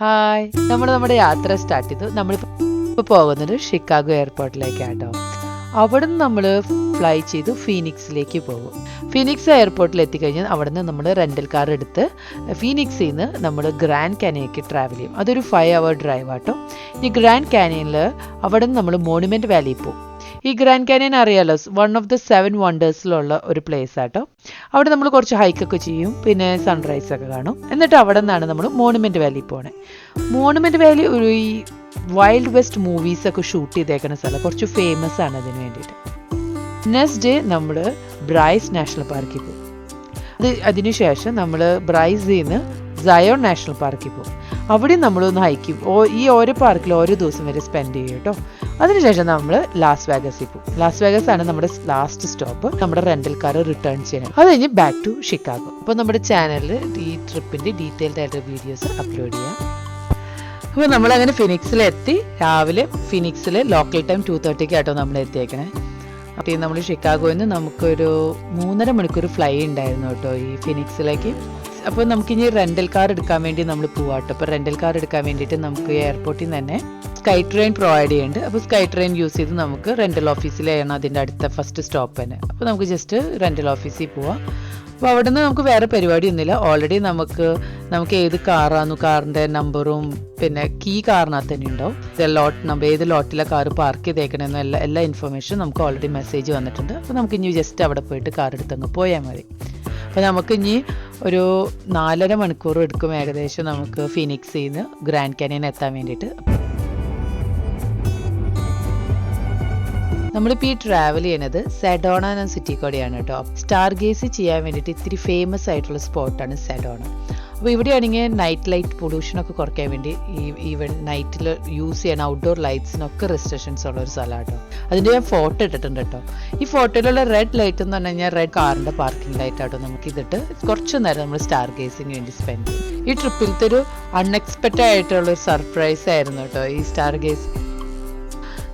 Hi നമ്മുടെ യാത്ര start ചെയ്തു. നമ്മളിപ്പോൾ പോകുന്നത് ഷിക്കാഗോ എയർപോർട്ടിലേക്കാട്ടോ. അവിടെ നിന്ന് നമ്മൾ ഫ്ലൈ ചെയ്തു ഫീനിക്സിലേക്ക് പോകും. ഫീനിക്സ് എയർപോർട്ടിൽ എത്തിക്കഴിഞ്ഞാൽ അവിടെ നിന്ന് നമ്മൾ റെൻ്റൽ കാർ എടുത്ത് ഫീനിക്സിൽ നിന്ന് നമ്മൾ ഗ്രാൻഡ് കാനിയനിലേക്ക് ട്രാവൽ ചെയ്യും. അതൊരു 5 hour ഡ്രൈവ് ആട്ടോ. ഈ ഗ്രാൻഡ് കാനിയനിൽ അവിടെ നിന്ന് നമ്മൾ മോണുമെൻറ്റ് വാലിയിൽ പോകും. ഈ ഗ്രാൻഡ് കാനിയൻ അറിയാലോ, 1 of the 7 wondersലുള്ള ഒരു പ്ലേസ് ആട്ടോ. അവിടെ നമ്മൾ കുറച്ച് ഹൈക്കൊക്കെ ചെയ്യും, പിന്നെ സൺറൈസ് ഒക്കെ കാണും. എന്നിട്ട് അവിടെ നിന്നാണ് നമ്മൾ മോണുമെൻറ്റ് വാലി പോണേ. മോണുമെൻറ്റ് വാലി ഈ വൈൽഡ് വെസ്റ്റ് മൂവീസൊക്കെ ഷൂട്ട് ചെയ്തേക്കുന്ന സ്ഥലം, കുറച്ച് ഫേമസ് ആണ് അതിന് വേണ്ടിയിട്ട്. നെക്സ്റ്റ് ഡേ നമ്മൾ ബ്രൈസ് നാഷണൽ പാർക്കിൽ പോകും. അതിനുശേഷം നമ്മൾ ബ്രൈസിൽ നിന്ന് സയോൺ നാഷണൽ പാർക്കിൽ പോകും. അവിടെ നമ്മളൊന്ന് ഹൈക്കും. ഈ ഓരോ പാർക്കിൽ ഓരോ ദിവസം വരെ സ്പെൻഡ് ചെയ്യും കേട്ടോ. അതിനുശേഷം നമ്മൾ ലാസ് വേഗസിൽ പോകും. ലാസ് വേഗസ് ആണ് നമ്മുടെ ലാസ്റ്റ് സ്റ്റോപ്പ്. നമ്മുടെ റെൻ്റൽ കാർ റിട്ടേൺ ചെയ്യണം. അത് കഴിഞ്ഞ് ബാക്ക് ടു ഷിക്കാഗോ. അപ്പോൾ നമ്മുടെ ചാനലിൽ ഈ ട്രിപ്പിൻ്റെ ഡീറ്റെയിൽഡ് ആയിട്ട് വീഡിയോസ് അപ്ലോഡ് ചെയ്യാം. അപ്പോൾ നമ്മളങ്ങനെ ഫിനിക്സിലെത്തി. രാവിലെ ഫിനിക്സിൽ ലോക്കൽ ടൈം 2:30 ആട്ടോ നമ്മൾ എത്തിയേക്കണേ. അപ്പോൾ നമ്മൾ ഷിക്കാഗോയിൽ നിന്ന് നമുക്കൊരു 3.5 മണിക്കൂർ ഫ്ലൈ ഉണ്ടായിരുന്നു കേട്ടോ ഈ ഫിനിക്സിലേക്ക്. അപ്പോൾ നമുക്കിനി റെൻ്റൽ കാർ എടുക്കാൻ വേണ്ടി നമ്മൾ പോവാട്ടോ. അപ്പോൾ റെൻ്റൽ കാർ എടുക്കാൻ വേണ്ടിയിട്ട് നമുക്ക് എയർപോർട്ടിൽ നിന്ന് തന്നെ സ്കൈ ട്രെയിൻ പ്രൊവൈഡ് ചെയ്യുന്നുണ്ട്. അപ്പോൾ സ്കൈ ട്രെയിൻ യൂസ് ചെയ്ത് നമുക്ക് റെൻ്റൽ ഓഫീസിലാണ് അതിൻ്റെ അടുത്ത ഫസ്റ്റ് സ്റ്റോപ്പ് തന്നെ. അപ്പോൾ നമുക്ക് ജസ്റ്റ് റെൻ്റൽ ഓഫീസിൽ പോവാം. അപ്പോൾ അവിടെ നിന്ന് നമുക്ക് വേറെ പരിപാടിയൊന്നുമില്ല. ഓൾറെഡി നമുക്ക് ഏത് കാറാണ്, കാറിൻ്റെ നമ്പറും പിന്നെ കീ കാറിനകത്ത് തന്നെ ഉണ്ടാവും. ലോട്ട് നമ്പർ, ഏത് ലോട്ടിലെ കാർ പാർക്ക് ചെയ്തേക്കണമെന്നും എല്ലാ ഇൻഫർമേഷനും നമുക്ക് ഓൾറെഡി മെസ്സേജ് വന്നിട്ടുണ്ട്. അപ്പോൾ നമുക്ക് ഇനി ജസ്റ്റ് അവിടെ പോയിട്ട് കാർ എടുത്തങ്ങ് പോയാൽ മതി. അപ്പോൾ നമുക്ക് ഇനി ഒരു 4.5 മണിക്കൂർ എടുക്കും ഏകദേശം നമുക്ക് ഫിനിക്സിൽ നിന്ന് ഗ്രാൻഡ് കാനിയൻ എത്താൻ വേണ്ടിയിട്ട്. നമ്മളിപ്പോൾ ഈ ട്രാവൽ ചെയ്യുന്നത് സെഡോണ എന്ന സിറ്റി കൂടെയാണ് കേട്ടോ. സ്റ്റാർ ഗേസ് ചെയ്യാൻ വേണ്ടിയിട്ട് ഇത്തിരി ഫേമസ് ആയിട്ടുള്ള സ്പോട്ടാണ് സെഡോണ. അപ്പോൾ ഇവിടെയാണെങ്കിൽ നൈറ്റ് ലൈറ്റ് പൊല്യൂഷനൊക്കെ കുറയ്ക്കാൻ വേണ്ടി ഈവൻ നൈറ്റിൽ യൂസ് ചെയ്യണ ഔട്ട്ഡോർ ലൈറ്റ്സിനൊക്കെ റെസ്ട്രിക്ഷൻസ് ഉള്ള ഒരു സ്ഥലമാണ് കേട്ടോ. അതിൻ്റെ ഞാൻ ഫോട്ടോ ഇട്ടിട്ടുണ്ട് കേട്ടോ. ഈ ഫോട്ടോയിലുള്ള റെഡ് ലൈറ്റ് എന്ന് പറഞ്ഞു കഴിഞ്ഞാൽ റെഡ് കാറിൻ്റെ പാർക്കിംഗ് ലൈറ്റ് ആട്ടോ. നമുക്ക് ഇതിട്ട് കുറച്ച് നേരം നമ്മൾ സ്റ്റാർ ഗേസിന് വേണ്ടി സ്പെൻഡ് ചെയ്യും. ഈ ട്രിപ്പിലത്തെ ഒരു അൺഎക്സ്പെക്റ്റഡ് ആയിട്ടുള്ളൊരു സർപ്രൈസ് ആയിരുന്നു കേട്ടോ ഈ സ്റ്റാർ ഗേസ്.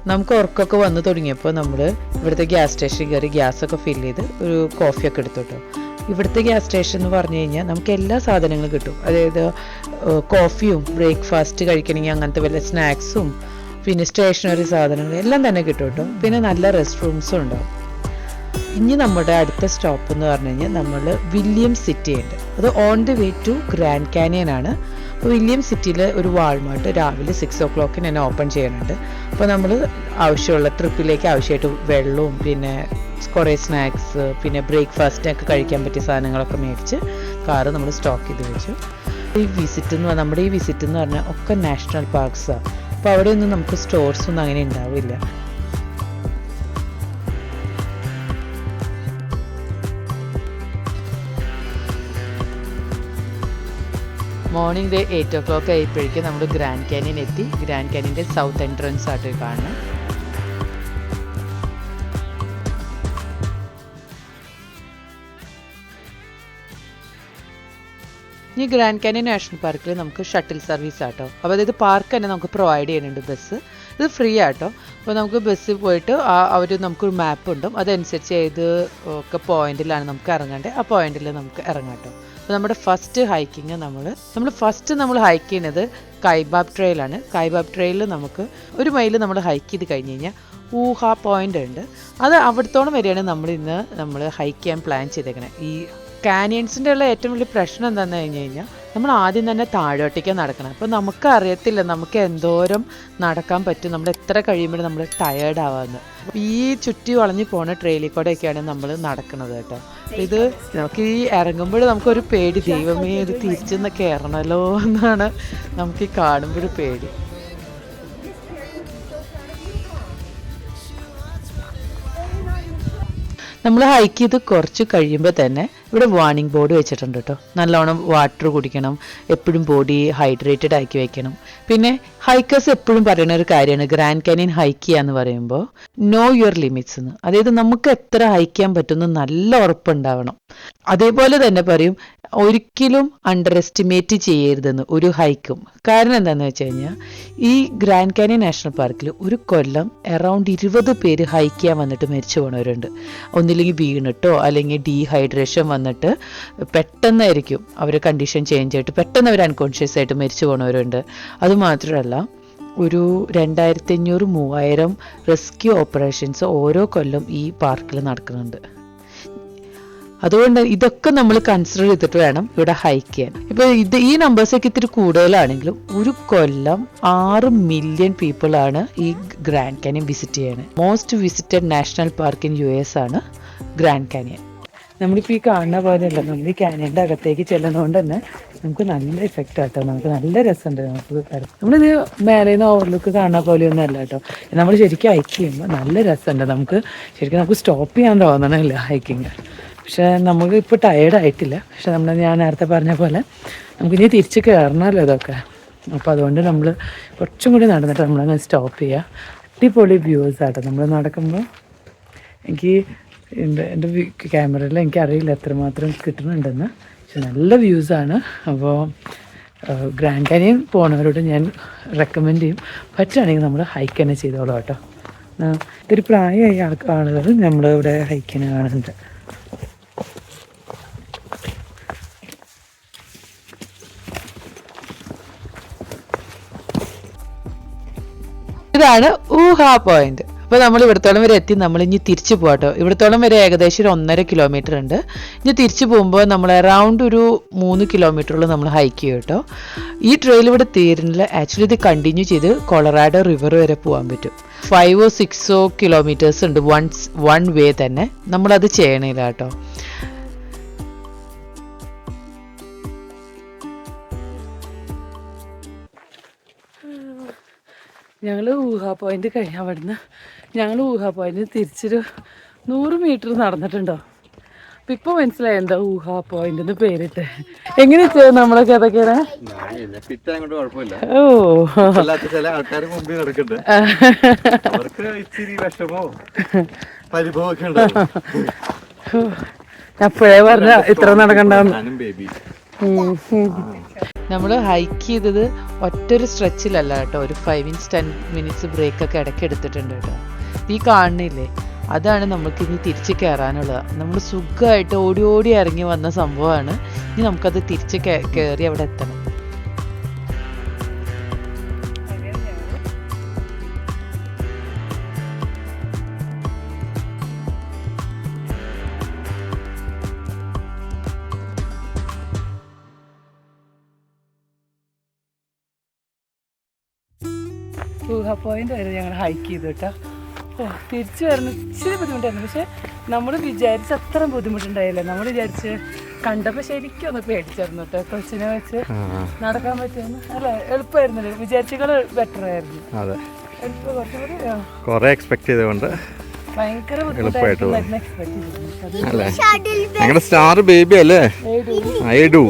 നമുക്ക് ഉറക്കമൊക്കെ വന്നു തുടങ്ങിയപ്പോൾ നമ്മൾ ഇവിടുത്തെ ഗ്യാസ് സ്റ്റേഷനിൽ കയറി ഗ്യാസൊക്കെ ഫില്ല് ചെയ്ത് ഒരു കോഫിയൊക്കെ എടുത്തു കേട്ടോ. ഇവിടുത്തെ ഗ്യാസ് സ്റ്റേഷൻ എന്ന് പറഞ്ഞു കഴിഞ്ഞാൽ നമുക്ക് എല്ലാ സാധനങ്ങളും കിട്ടും. അതായത് കോഫിയും ബ്രേക്ക്ഫാസ്റ്റ് കഴിക്കണമെങ്കിൽ അങ്ങനത്തെ വല്ല സ്നാക്സും പിന്നെ സ്റ്റേഷനറി സാധനങ്ങൾ എല്ലാം തന്നെ കിട്ടും കേട്ടോ. പിന്നെ നല്ല റെസ്റ്റ് റൂംസും ഉണ്ടാവും. ഇനി നമ്മുടെ അടുത്ത സ്റ്റോപ്പ് എന്ന് പറഞ്ഞു കഴിഞ്ഞാൽ നമ്മൾ വില്യം സിറ്റി ഉണ്ട്. അത് on the way to Grand Canyon ആണ്. അപ്പോൾ വില്യം സിറ്റിയിൽ ഒരു വാൾമാർട്ട് രാവിലെ 6 o'clock തന്നെ ഓപ്പൺ ചെയ്യുന്നുണ്ട്. അപ്പോൾ നമ്മൾ ആവശ്യമുള്ള ട്രിപ്പിലേക്ക് ആവശ്യമായിട്ട് വെള്ളവും പിന്നെ കുറേ സ്നാക്സ് പിന്നെ ബ്രേക്ക്ഫാസ്റ്റിനൊക്കെ കഴിക്കാൻ പറ്റിയ സാധനങ്ങളൊക്കെ മേടിച്ച് കാറ് നമ്മൾ സ്റ്റോക്ക് ചെയ്ത് വെച്ചു. നമ്മുടെ ഈ വിസിറ്റ് എന്ന് പറഞ്ഞാൽ ഒക്കെ നാഷണൽ പാർക്സാണ്. അപ്പോൾ അവിടെയൊന്നും നമുക്ക് സ്റ്റോർസൊന്നും അങ്ങനെ ഉണ്ടാവില്ല. മോർണിംഗ് 8 o'clock ആയപ്പോഴേക്കും നമ്മൾ ഗ്രാൻഡ് കാനിയൻ എത്തി. ഗ്രാൻഡ് കാനിയൻ്റെ സൗത്ത് എൻട്രൻസ് ആയിട്ട് കാണുന്നത്. ഈ ഗ്രാൻഡ് കാനിയൻ നാഷണൽ പാർക്കിൽ നമുക്ക് ഷട്ടിൽ സർവീസ് ആട്ടോ. അപ്പോൾ അതായത് പാർക്ക് തന്നെ നമുക്ക് പ്രൊവൈഡ് ചെയ്യുന്നുണ്ട് ബസ്. ഇത് ഫ്രീ ആട്ടോ. അപ്പോൾ നമുക്ക് ബസ്സിൽ പോയിട്ട് അവർ നമുക്കൊരു മാപ്പ് ഉണ്ട്. അതനുസരിച്ച് ഏത് ഒക്കെ പോയിന്റിലാണ് നമുക്ക് ഇറങ്ങേണ്ടത് ആ പോയിന്റിൽ നമുക്ക് ഇറങ്ങാം കേട്ടോ. അപ്പോൾ നമ്മുടെ ഫസ്റ്റ് ഹൈക്കിങ് നമ്മൾ ഹൈക്ക് ചെയ്യുന്നത് കൈബാബ് ട്രെയിലാണ്. കൈബാബ് ട്രെയിലിൽ നമുക്ക് 1 മൈൽ നമ്മൾ ഹൈക്ക് ചെയ്ത് കഴിഞ്ഞ് കഴിഞ്ഞാൽ ഊഹ പോയിന്റ് ഉണ്ട്. അത് അവിടത്തോളം വരെയാണ് നമ്മൾ ഹൈക്ക് ചെയ്യാൻ പ്ലാൻ ചെയ്തേക്കണേ. ഈ കാനിയൻസിൻ്റെ ഉള്ള ഏറ്റവും വലിയ പ്രശ്നം എന്താണെന്ന് കഴിഞ്ഞ് കഴിഞ്ഞാൽ നമ്മൾ ആദ്യം തന്നെ താഴോട്ടേക്കാണ് നടക്കണം. അപ്പോൾ നമുക്ക് അറിയത്തില്ല നമുക്ക് എന്തോരം നടക്കാൻ പറ്റും, നമ്മൾ എത്ര കഴിയുമ്പോഴും നമ്മൾ ടയേർഡ് ആവാമെന്ന്. ഈ ചുറ്റി വളഞ്ഞ് പോണ ട്രെയിലിൽ കൂടെയൊക്കെയാണ് നമ്മൾ നടക്കുന്നത് കേട്ടോ. ഇത് നമുക്ക് ഈ ഇറങ്ങുമ്പോൾ നമുക്കൊരു പേടി, ദൈവമേ ഇത് തിരിച്ചെന്ന് കയറണമല്ലോ എന്നാണ് നമുക്ക് ഈ കാണുമ്പോഴൊരു പേടി. നമ്മൾ ഹൈക്ക് ചെയ്ത് കുറച്ച് കഴിയുമ്പോൾ തന്നെ ഇവിടെ വാർണിംഗ് ബോർഡ് വെച്ചിട്ടുണ്ട് കേട്ടോ. നല്ലോണം വാട്ടർ കുടിക്കണം, എപ്പോഴും ബോഡി ഹൈഡ്രേറ്റഡ് ആക്കി വെക്കണം. പിന്നെ ഹൈക്കേഴ്സ് എപ്പോഴും പറയുന്ന ഒരു കാര്യമാണ് ഗ്രാൻഡ് കാനിയൻ ഹൈക്ക് ചെയ്യാന്ന് പറയുമ്പോൾ നോ യുവർ ലിമിറ്റ്സ് എന്ന്. അതായത് നമുക്ക് എത്ര ഹൈക്ക് ചെയ്യാൻ പറ്റുമെന്ന് നല്ല ഉറപ്പുണ്ടാവണം. അതേപോലെ തന്നെ പറയും ഒരിക്കലും അണ്ടർ എസ്റ്റിമേറ്റ് ചെയ്യരുതെന്ന് ഒരു ഹൈക്കും. കാരണം എന്താണെന്ന് വെച്ച് കഴിഞ്ഞാൽ ഈ ഗ്രാൻഡ് കാനിയൻ നാഷണൽ പാർക്കിൽ ഒരു കൊല്ലം അറൗണ്ട് 20 പേര് ഹൈക്ക് ചെയ്യാൻ വന്നിട്ട് മരിച്ചു പോണവരുണ്ട്. ഒന്നില്ലെങ്കിൽ വീണിട്ടോ അല്ലെങ്കിൽ ഡീഹൈഡ്രേഷൻ വന്നിട്ട് പെട്ടെന്നായിരിക്കും അവർ കണ്ടീഷൻ ചേഞ്ച് ആയിട്ട് പെട്ടെന്ന് അവർ അൺകോൺഷ്യസ് ആയിട്ട് മരിച്ചു പോണവരുണ്ട്. അതുമാത്രമല്ല ഒരു 2500-3000 റെസ്ക്യൂ ഓപ്പറേഷൻസ് ഓരോ കൊല്ലം ഈ പാർക്കിൽ നടക്കുന്നുണ്ട്. അതുകൊണ്ട് ഇതൊക്കെ നമ്മൾ കൺസിഡർ ചെയ്തിട്ട് വേണം ഇവിടെ ഹൈക്ക് ചെയ്യാൻ. ഇപ്പോൾ ഈ നമ്പേഴ്സൊക്കെ ഇത്തിരി കൂടുതലാണെങ്കിലും ഒരു കൊല്ലം 6 മില്യൺ പീപ്പിളാണ് ഈ ഗ്രാൻഡ് കാനിയൻ വിസിറ്റ് ചെയ്യുന്നത്. Most visited national park in US ആണ് ഗ്രാൻഡ് കാനിയൻ. നമ്മളിപ്പോൾ ഈ കാണുന്ന പോലെയല്ല, നമ്മൾ ഈ കാനിയൻ്റെ അകത്തേക്ക് ചെല്ലുന്നതുകൊണ്ട് തന്നെ നമുക്ക് നല്ല എഫക്റ്റ് ആട്ടോ, നമുക്ക് നല്ല രസമുണ്ട്. നമ്മളിത് മേലെ നിന്ന് ഓവർലുക്ക് കാണുന്ന പോലെയൊന്നും അല്ല കേട്ടോ. നമ്മൾ ശരിക്കും ഹൈക്ക് ചെയ്യുമ്പോൾ നല്ല രസമുണ്ട്. നമുക്ക് സ്റ്റോപ്പ് ചെയ്യാൻ തോന്നണില്ല ഹൈക്കിങ്. പക്ഷേ നമുക്ക് ഇപ്പോൾ ടയേർഡായിട്ടില്ല. പക്ഷെ ഞാൻ നേരത്തെ പറഞ്ഞ പോലെ നമുക്കിനി തിരിച്ച് കയറണമല്ലോ ഇതൊക്കെ. അപ്പോൾ അതുകൊണ്ട് നമ്മൾ കുറച്ചും കൂടി നടന്നിട്ട് നമ്മളങ്ങനെ സ്റ്റോപ്പ് ചെയ്യുക. അടിപൊളി വ്യൂസ് ആട്ടോ നമ്മൾ നടക്കുമ്പോൾ. എൻ്റെ ക്യാമറയിൽ എനിക്കറിയില്ല എത്രമാത്രം കിട്ടുന്നുണ്ടെന്ന്, പക്ഷെ നല്ല വ്യൂസാണ്. അപ്പോൾ ഗ്രാൻഡ് കാനിയൻ പോണവരോട് ഞാൻ റെക്കമെൻഡ് ചെയ്യും, പറ്റുകയാണെങ്കിൽ നമ്മൾ ഹൈക്ക് തന്നെ ചെയ്തോളാം കേട്ടോ. ഇതൊരു പ്രായമായ ആളുകൾ നമ്മളിവിടെ ഹൈക്കിന് കാണുന്നുണ്ട്. ഇതാണ് ഊഹാ പോയിന്റ്. അപ്പോൾ നമ്മൾ ഇവിടത്തോളം വരെ എത്തി. നമ്മൾ ഇനി തിരിച്ചു പോകാട്ടോ. ഇവിടത്തോളം വരെ ഏകദേശം ഒരു 1.5 കിലോമീറ്റർ ഉണ്ട്. ഇനി തിരിച്ചു പോകുമ്പോൾ നമ്മൾ അറൗണ്ട് ഒരു 3 കിലോമീറ്ററോളം നമ്മൾ ഹൈക്ക് ചെയ്യും കേട്ടോ. ഈ ട്രെയിൽ ഇവിടെ തീരുന്നില്ല. ആക്ച്വലി ഇത് കണ്ടിന്യൂ ചെയ്ത് കൊളറാഡോ റിവർ വരെ പോകാൻ പറ്റും. 5 or 6 കിലോമീറ്റേഴ്സ് ഉണ്ട് വൺ വേ തന്നെ. നമ്മളത് ചെയ്യണില്ല കേട്ടോ. ഞങ്ങൾ ഊഹാ പോയിന്റ് അവിടുന്ന് ഞങ്ങൾ ഊഹാ പോയിന്റ് തിരിച്ചൊരു 100 മീറ്റർ നടന്നിട്ടുണ്ടോ. അപ്പം ഇപ്പോൾ മനസ്സിലായി എന്താ ഊഹാ പോയിന്റ് എന്ന് പേരിട്ട്. എങ്ങനെ നമ്മളൊക്കെ അതൊക്കെയാണ്. ഓ അപ്പോഴേ പറഞ്ഞ ഇത്ര നടക്കണ്ടെന്ന്. നമ്മൾ ഹൈക്ക് ചെയ്തത് ഒറ്റൊരു സ്ട്രെച്ചിലല്ല കേട്ടോ. ഒരു 5-10 മിനിറ്റ്സ് ബ്രേക്കൊക്കെ ഇടയ്ക്ക് എടുത്തിട്ടുണ്ട് കേട്ടോ. ഈ കാണുന്നില്ലേ, അതാണ് നമുക്ക് ഇനി തിരിച്ച് കയറാനുള്ളത്. നമ്മൾ സുഖമായിട്ട് ഓടി ഓടി ഇറങ്ങി വന്ന സംഭവമാണ്. ഇനി നമുക്കത് തിരിച്ച് കയറി അവിടെ എത്തണം. ഊഹാ പോയിന്റ് വരെ ഞങ്ങൾ ഹൈക്ക് ചെയ്തു കേട്ടോ. തിരിച്ചു വരുന്ന ഇച്ചിരി ബുദ്ധിമുട്ടായിരുന്നു. പക്ഷെ നമ്മൾ വിചാരിച്ച അത്ര ബുദ്ധിമുട്ടുണ്ടായില്ല. നമ്മൾ വിചാരിച്ച് കണ്ടപ്പോൾ ശരിക്കും ഒന്ന് പേടിച്ചായിരുന്നു കേട്ടോ. കൊച്ചിനെ വെച്ച് നടക്കാൻ പറ്റുമെന്ന്. അല്ല എളുപ്പമായിരുന്നല്ലോ, വിചാരിച്ചേക്കാൾ ബെറ്റർ ആയിരുന്നു. കുറേ എക്സ്പെക്ട് ചെയ്തുകൊണ്ട് ഭയങ്കര ബുദ്ധിമുട്ടായിരുന്നു. ഞങ്ങളുടെ സ്റ്റാർ ബേബി അല്ലേ Aidu.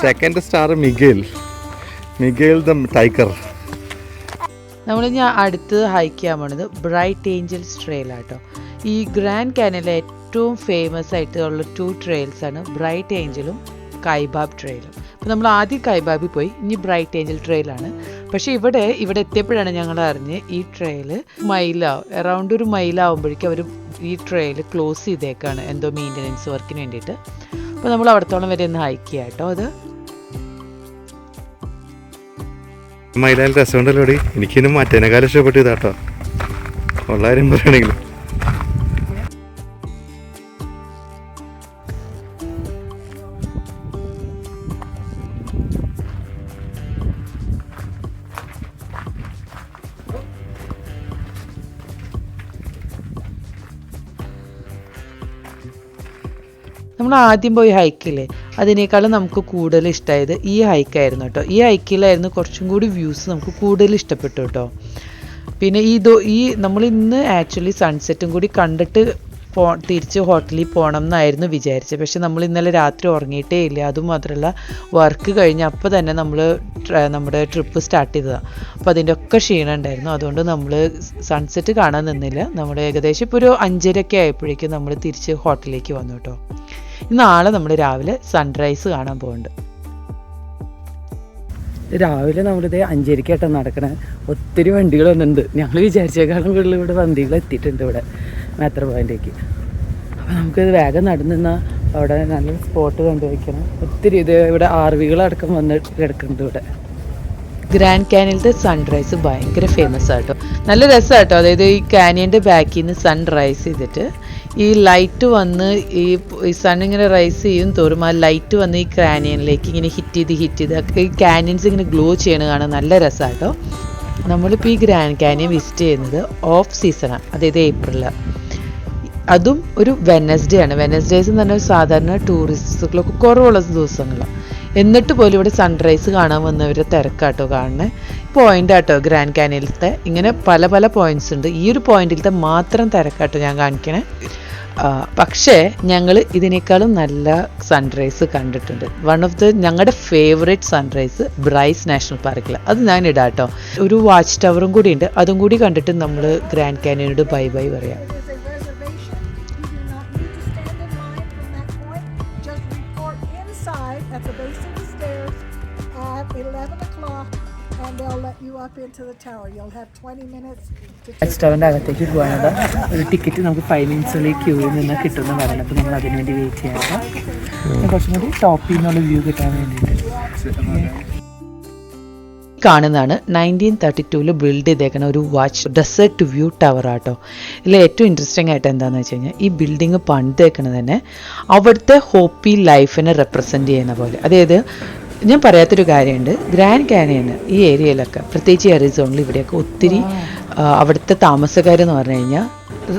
Second star Miguel the tiger. നമ്മളിനി അടുത്ത് ഹൈക്ക് ചെയ്യാൻ പോണത് ബ്രൈറ്റ് ഏഞ്ചൽസ് ട്രെയിലാട്ടോ. ഈ ഗ്രാൻഡ് കാനിയനിലെ ഏറ്റവും ഫേമസ് ആയിട്ടുള്ള 2 ട്രെയിൽസ് ആണ് ബ്രൈറ്റ് ഏഞ്ചലും കൈബാബ് ട്രെയിലും. അപ്പോൾ നമ്മൾ ആദ്യം കൈബാബിൽ പോയി, ഇനി ബ്രൈറ്റ് ഏഞ്ചൽ ട്രെയിലാണ്. പക്ഷേ ഇവിടെ എത്തിയപ്പോഴാണ് ഞങ്ങൾ അറിഞ്ഞ് ഈ ട്രെയിൽ അറൗണ്ട് ഒരു മൈലാവുമ്പോഴേക്കും അവർ ഈ ട്രെയിൽ ക്ലോസ് ചെയ്തേക്കാണ്, എന്തോ മെയിൻ്റനൻസ് വർക്കിന് വേണ്ടിയിട്ട്. അപ്പോൾ നമ്മൾ അവിടത്തോളം വരെ ഒന്ന് ഹൈക്ക് ചെയ്യാം കേട്ടോ. അത് മൈലാൽ രസമുണ്ടല്ലോ. എനിക്കിനും മറ്റേനേക്കാളും ഇഷ്ടപ്പെട്ടു ഇതാട്ടോ, ഉള്ള കാര്യം പറയുകയാണെങ്കിൽ. നമ്മൾ ആദ്യം പോയി ഹൈക്കില്ലേ, അതിനേക്കാളും നമുക്ക് കൂടുതൽ ഇഷ്ടമായത് ഈ ഹൈക്കായിരുന്നു കേട്ടോ. ഈ ഹൈക്കിലായിരുന്നു കുറച്ചും കൂടി വ്യൂസ് നമുക്ക് കൂടുതൽ ഇഷ്ടപ്പെട്ടു കേട്ടോ. പിന്നെ നമ്മൾ ഇന്ന് ആക്ച്വലി സൺസെറ്റും കൂടി കണ്ടിട്ട് തിരിച്ച് ഹോട്ടലിൽ പോകണം എന്നായിരുന്നു വിചാരിച്ചത്. പക്ഷെ നമ്മൾ ഇന്നലെ രാത്രി ഉറങ്ങിയിട്ടേ ഇല്ല. അതുമാത്രമല്ല വർക്ക് കഴിഞ്ഞ് അപ്പോൾ തന്നെ നമ്മുടെ ട്രിപ്പ് സ്റ്റാർട്ട് ചെയ്തതാണ്. അപ്പോൾ അതിൻ്റെ ഒക്കെ ക്ഷീണം ഉണ്ടായിരുന്നു. അതുകൊണ്ട് നമ്മൾ സൺസെറ്റ് കാണാൻ നിന്നില്ല. നമ്മൾ ഏകദേശം ഇപ്പോൾ ഒരു 5:30 ആയപ്പോഴേക്കും നമ്മൾ തിരിച്ച് ഹോട്ടലിലേക്ക് വന്നു കേട്ടോ. നാളെ നമ്മൾ രാവിലെ സൺറൈസ് കാണാൻ പോകുന്നുണ്ട്. രാവിലെ നമ്മളിത് 5:30 നടക്കണേ. ഒത്തിരി വണ്ടികൾ വന്നിട്ടുണ്ട്. ഞങ്ങൾ വിചാരിച്ചേക്കാളും കൂടുതൽ ഇവിടെ വണ്ടികൾ എത്തിയിട്ടുണ്ട് ഇവിടെ മേത്ര പോയിൻ്റേക്ക്. നമുക്കിത് വേഗം നടന്നിന്ന അവിടെ നല്ലൊരു സ്പോട്ട് കണ്ടുവയ്ക്കണം. ഒത്തിരി ഇത് ഇവിടെ ആർവികളടക്കം വന്ന് കിടക്കുന്നുണ്ട് ഇവിടെ. ഗ്രാൻഡ് കാനിയനിലത്തെ സൺറൈസ് ഭയങ്കര ഫേമസ് ആട്ടോ. നല്ല രസമാട്ടോ. അതായത് ഈ കാനിയൻ്റെ ബാക്കിൽ നിന്ന് സൺറൈസ് ചെയ്തിട്ട് ഈ ലൈറ്റ് വന്ന് ഈ സൺ ഇങ്ങനെ റൈസ് ചെയ്യും തോറും ആ ലൈറ്റ് വന്ന് ഈ കാനിയനിലേക്ക് ഇങ്ങനെ ഹിറ്റ് ചെയ്ത് ഈ കാനിയൻസ് ഇങ്ങനെ ഗ്ലോ ചെയ്യണ കാണാൻ നല്ല രസമാട്ടോ. നമ്മളിപ്പോൾ ഈ ഗ്രാൻഡ് കാനിയൻ വിസിറ്റ് ചെയ്യുന്നത് ഓഫ് സീസണാണ്, അതായത് ഏപ്രിൽ. അതും ഒരു വെനസ്ഡേ ആണ്. വെനസ്ഡേസ് എന്ന് പറഞ്ഞാൽ സാധാരണ ടൂറിസ്റ്റുകളൊക്കെ കുറവുള്ള ദിവസങ്ങളാണ്. എന്നിട്ട് പോലും ഇവിടെ സൺറൈസ് കാണാൻ വന്നവരെ തിരക്കാട്ടോ കാണുന്നത്. പോയിന്റ് ആട്ടോ ഗ്രാൻഡ് കാനിയനിലത്തെ. ഇങ്ങനെ പല പല പോയിന്റ്സ് ഉണ്ട്. ഈ ഒരു പോയിന്റിലത്തെ മാത്രം തിരക്കാട്ടോ ഞാൻ കാണിക്കണേ. പക്ഷേ ഞങ്ങൾ ഇതിനേക്കാളും നല്ല സൺറൈസ് കണ്ടിട്ടുണ്ട്. വൺ ഓഫ് ദ ഞങ്ങളുടെ ഫേവറേറ്റ് സൺറൈസ് ബ്രൈസ് നാഷണൽ പാർക്കിൽ. അത് ഞാൻ ഇടാട്ടോ. ഒരു വാച്ച് ടവറും കൂടി ഉണ്ട്. അതും കൂടി കണ്ടിട്ട് നമ്മൾ ഗ്രാൻഡ് കാനിയനോട് ബൈ ബൈ പറയാം. at the base of the stairs at 11 o'clock and they'll let you up into the tower. You'll have 20 minutes to watch ടവറിൻ്റെ അകത്തേക്ക് പോകാനുള്ള ഒരു ടിക്കറ്റ് നമുക്ക് 5 മിനിറ്റ്സുള്ളിൽ ക്യൂവിൽ നിന്ന് കിട്ടുമെന്ന് പറയുന്നത്. അപ്പോൾ നമ്മൾ അതിന് വേണ്ടി വെയിറ്റ് ചെയ്യാം. കുറച്ചും കൂടി ടോപ്പിൽ നിന്നുള്ള വ്യൂ കിട്ടാൻ വേണ്ടിയിട്ട് കാണുന്നതാണ് 1932 ബിൽഡ് ചെയ്തേക്കുന്ന ഒരു വാച്ച് ഡെസേർട്ട് വ്യൂ ടവർ ആട്ടോ. ഇതിൽ ഏറ്റവും ഇൻട്രസ്റ്റിംഗ് ആയിട്ട് എന്താണെന്ന് വെച്ച് കഴിഞ്ഞാൽ ഈ ബിൽഡിങ് പണിതേക്കുന്നത് തന്നെ അവിടുത്തെ ഹോപ്പി ലൈഫിനെ റെപ്രസെൻ്റ് ചെയ്യുന്ന പോലെ. അതായത് ഞാൻ പറയാത്തൊരു കാര്യമുണ്ട്, ഗ്രാൻഡ് കാനിയൻ ഈ ഏരിയയിലൊക്കെ പ്രത്യേകിച്ച് അരിസോണിൽ ഇവിടെയൊക്കെ ഒത്തിരി അവിടുത്തെ താമസക്കാരെന്ന് പറഞ്ഞു കഴിഞ്ഞാൽ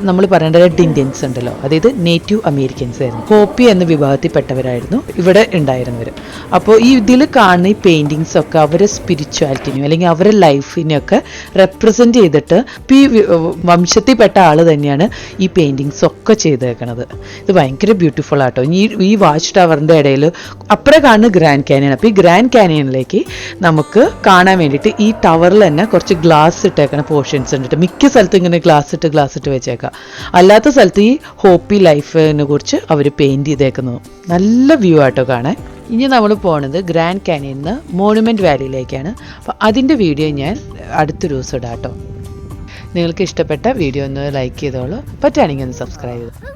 നമ്മൾ പറയേണ്ട റെഡ് ഇന്ത്യൻസ് ഉണ്ടല്ലോ, അതായത് നേറ്റീവ് അമേരിക്കൻസ് ആയിരുന്നു. ഹോപ്പി എന്ന വിഭാഗത്തിൽപ്പെട്ടവരായിരുന്നു ഇവിടെ ഉണ്ടായിരുന്നവർ. അപ്പോൾ ഈ ഇതിൽ കാണുന്ന ഈ പെയിൻറ്റിങ്സ് ഒക്കെ അവരെ സ്പിരിച്വാലിറ്റിനെയും അല്ലെങ്കിൽ അവരുടെ ലൈഫിനെയൊക്കെ റെപ്രസെൻ്റ് ചെയ്തിട്ട് ഈ വംശത്തിൽപ്പെട്ട ആൾ തന്നെയാണ് ഈ പെയിൻറ്റിങ്സ് ഒക്കെ ചെയ്തേക്കണത്. ഇത് ഭയങ്കര ബ്യൂട്ടിഫുൾ ആട്ടോ. ഈ വാച്ച് ടവറിൻ്റെ ഇടയിൽ അപ്പുറം കാണുന്ന ഗ്രാൻഡ് കാനിയൻ. അപ്പോൾ ഈ ഗ്രാൻഡ് കാനിയനിലേക്ക് നമുക്ക് കാണാൻ വേണ്ടിയിട്ട് ഈ ടവറിൽ തന്നെ കുറച്ച് ഗ്ലാസ് ഇട്ടേക്കണ പോർഷൻസ് ഉണ്ട്. മിക്ക സ്ഥലത്തും ഇങ്ങനെ ഗ്ലാസ് ഇട്ട് വെച്ചേക്കാം. അല്ലാത്ത സ്ഥലത്ത് ഈ ഹോപ്പി ലൈഫിനെ കുറിച്ച് അവർ പെയിൻറ് ചെയ്തേക്കുന്നു. നല്ല വ്യൂ ആട്ടോ കാണാൻ. ഇനി നമ്മൾ പോണത് ഗ്രാൻഡ് കാനിയനിൽ നിന്ന് മോണുമെൻറ്റ് വാലിയിലേക്കാണ്. അപ്പോൾ അതിൻ്റെ വീഡിയോ ഞാൻ അടുത്തൊരു ദിവസം ഇടാം കേട്ടോ. നിങ്ങൾക്ക് ഇഷ്ടപ്പെട്ട വീഡിയോ ഒന്ന് ലൈക്ക് ചെയ്തോളൂ, പറ്റുകയാണെങ്കിൽ ഒന്ന് സബ്സ്ക്രൈബ് ചെയ്തു.